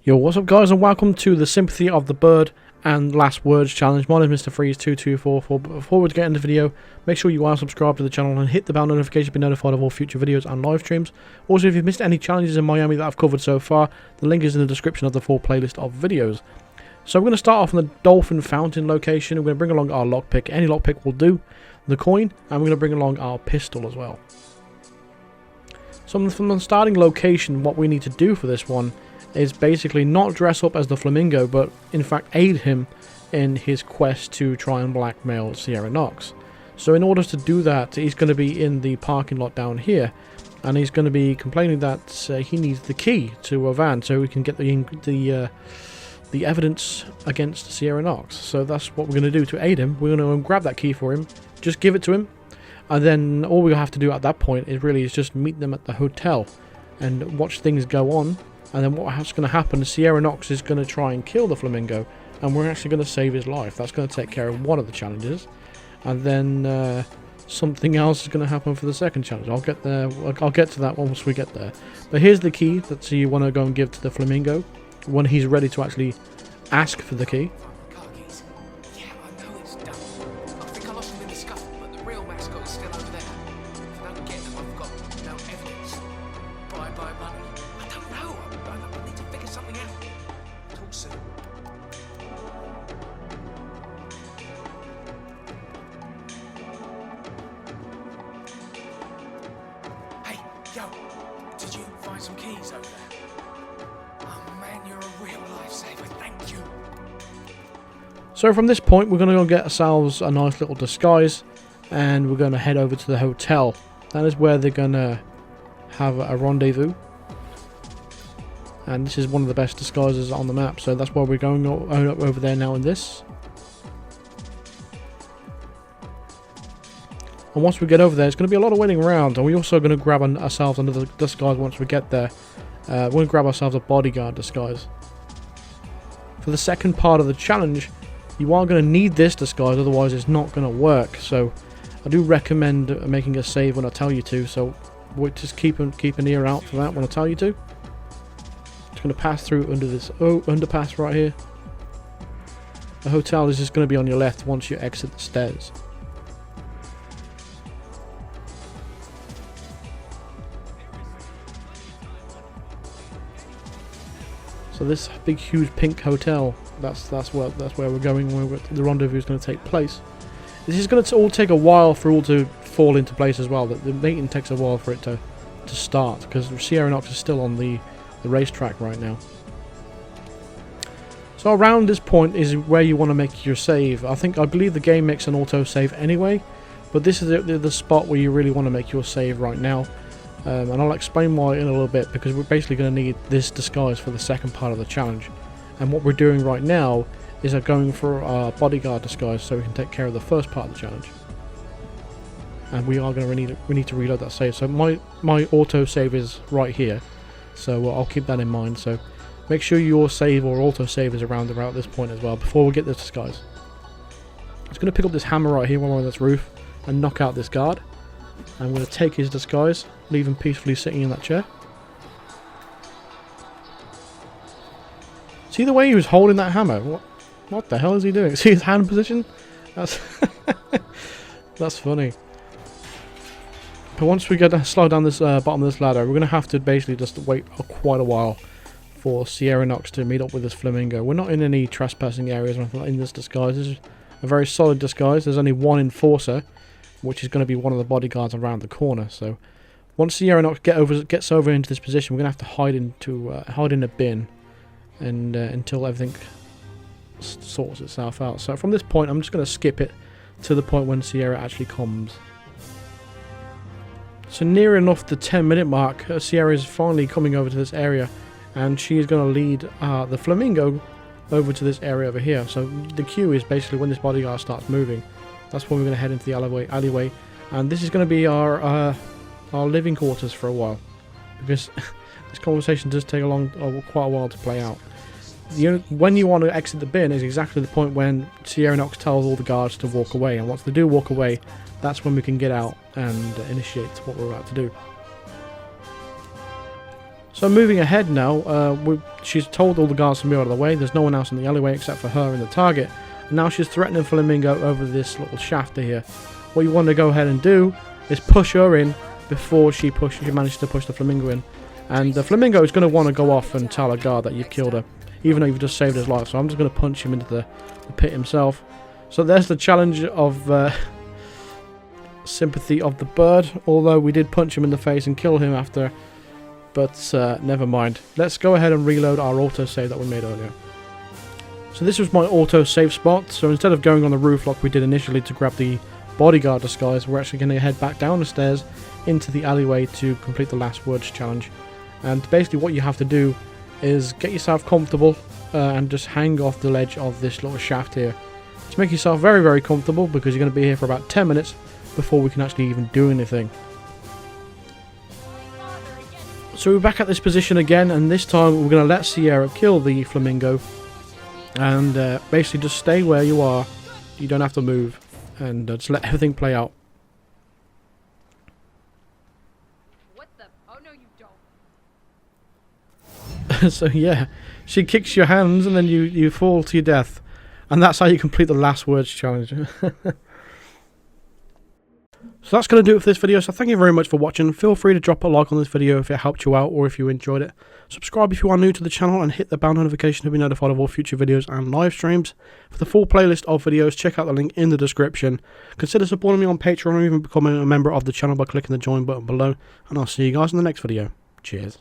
Yo, what's up guys, and welcome to the Sympathy of the Bird and Last Words Challenge. My name is Mr. Freeze2244. But before we get into the video, make sure you are subscribed to the channel and hit the bell notification to be notified of all future videos and live streams. Also, if you've missed any challenges in Miami that I've covered so far, the link is in the description of the full playlist of videos. So we're going to start off in the Dolphin Fountain location. We're going to bring along our lockpick. Any lockpick will do. The coin, and we're going to bring along our pistol as well. So from the starting location, what we need to do for this one is basically not dress up as the Flamingo, but in fact aid him in his quest to try and blackmail Sierra Knox. So in order to do that, he's going to be in the parking lot down here, and he's going to be complaining that he needs the key to a van so we can get the evidence against Sierra Knox. So that's what we're going to do to aid him. We're going to grab that key for him, just give it to him, and then all we have to do at that point is just meet them at the hotel and watch things go on. And then what's going to happen is Sierra Knox is going to try and kill the Flamingo, and we're actually going to save his life. That's going to take care of one of the challenges, and then something else is going to happen for the second challenge. I'll get there. I'll get to that once we get there. But here's the key that you want to go and give to the Flamingo when he's ready to actually ask for the key. Yo, did you find some keys over there? Oh man, you're a real lifesaver, thank you. So from this point, we're going to go get ourselves a nice little disguise, and we're going to head over to the hotel. That is where they're going to have a rendezvous. And this is one of the best disguises on the map, so that's why we're going over there now in this. And once we get over there, it's going to be a lot of waiting around, and we're also going to grab ourselves another disguise once we get there. We're going to grab ourselves a bodyguard disguise. For the second part of the challenge, you are going to need this disguise, otherwise it's not going to work. So I do recommend making a save when I tell you to, so we'll just keep an ear out for that when I tell you to. Just going to pass through under this underpass right here. The hotel is just going to be on your left once you exit the stairs. So this big, huge pink hotel, that's where we're going. The rendezvous is going to take place. This is going to all take a while for all to fall into place as well. The meeting takes a while for it to start, because Sierra Knox is still on the racetrack right now. So around this point is where you want to make your save. I believe the game makes an auto save anyway, but this is the spot where you really want to make your save right now. And I'll explain why in a little bit, because we're basically going to need this disguise for the second part of the challenge. And what we're doing right now is going for our bodyguard disguise so we can take care of the first part of the challenge. And we need to reload that save. So my auto save is right here, so I'll keep that in mind. So make sure your save or auto save is around about this point as well before we get this disguise. I'm just going to pick up this hammer right here while we're on this roof and knock out this guard. I'm going to take his disguise, leave him peacefully sitting in that chair. See the way he was holding that hammer? What the hell is he doing? See his hand position? That's that's funny. But once we get to slow down this bottom of this ladder, we're going to have to basically just wait quite a while for Sierra Knox to meet up with this Flamingo. We're not in any trespassing areas or anything in this disguise. This is a very solid disguise. There's only one enforcer, which is going to be one of the bodyguards around the corner. So once Sierra Knox gets over into this position, we're going to have to hide in a bin, and until everything sorts itself out. So from this point, I'm just going to skip it to the point when Sierra actually comes. So near enough the 10-minute mark, Sierra is finally coming over to this area, and she is going to lead the Flamingo over to this area over here. So the cue is basically when this bodyguard starts moving. That's when we're going to head into the alleyway, and this is going to be our living quarters for a while, because this conversation does take quite a while to play out. When you want to exit the bin is exactly the point when Sierra Knox tells all the guards to walk away, and once they do walk away, that's when we can get out and initiate what we're about to do. So moving ahead now, she's told all the guards to move out of the way. There's no one else in the alleyway except for her and the target. And now she's threatening Flamingo over this little shaft here. What you want to go ahead and do is push her in before she manages to push the Flamingo in. And the Flamingo is going to want to go off and tell a guard that you've killed her, even though you've just saved his life. So I'm just going to punch him into the pit himself. So there's the challenge of Sympathy of the bird, although we did punch him in the face and kill him after. But never mind. Let's go ahead and reload our autosave that we made earlier. So this was my autosave spot. So instead of going on the roof like we did initially to grab the bodyguard disguise, we're actually going to head back down the stairs into the alleyway to complete the last words challenge. And basically what you have to do is get yourself comfortable and just hang off the ledge of this little shaft here. Just make yourself very, very comfortable because you're going to be here for about 10 minutes before we can actually even do anything. So we're back at this position again, and this time we're going to let Sierra kill the Flamingo. And basically just stay where you are. You don't have to move. And just let everything play out. What the? Oh no, you don't. So yeah, she kicks your hands and then you fall to your death. And that's how you complete the last words challenge. So that's going to do it for this video, so thank you very much for watching. Feel free to drop a like on this video if it helped you out or if you enjoyed it. Subscribe if you are new to the channel and hit the bell notification to be notified of all future videos and live streams. For the full playlist of videos, check out the link in the description. Consider supporting me on Patreon or even becoming a member of the channel by clicking the join button below. And I'll see you guys in the next video. Cheers.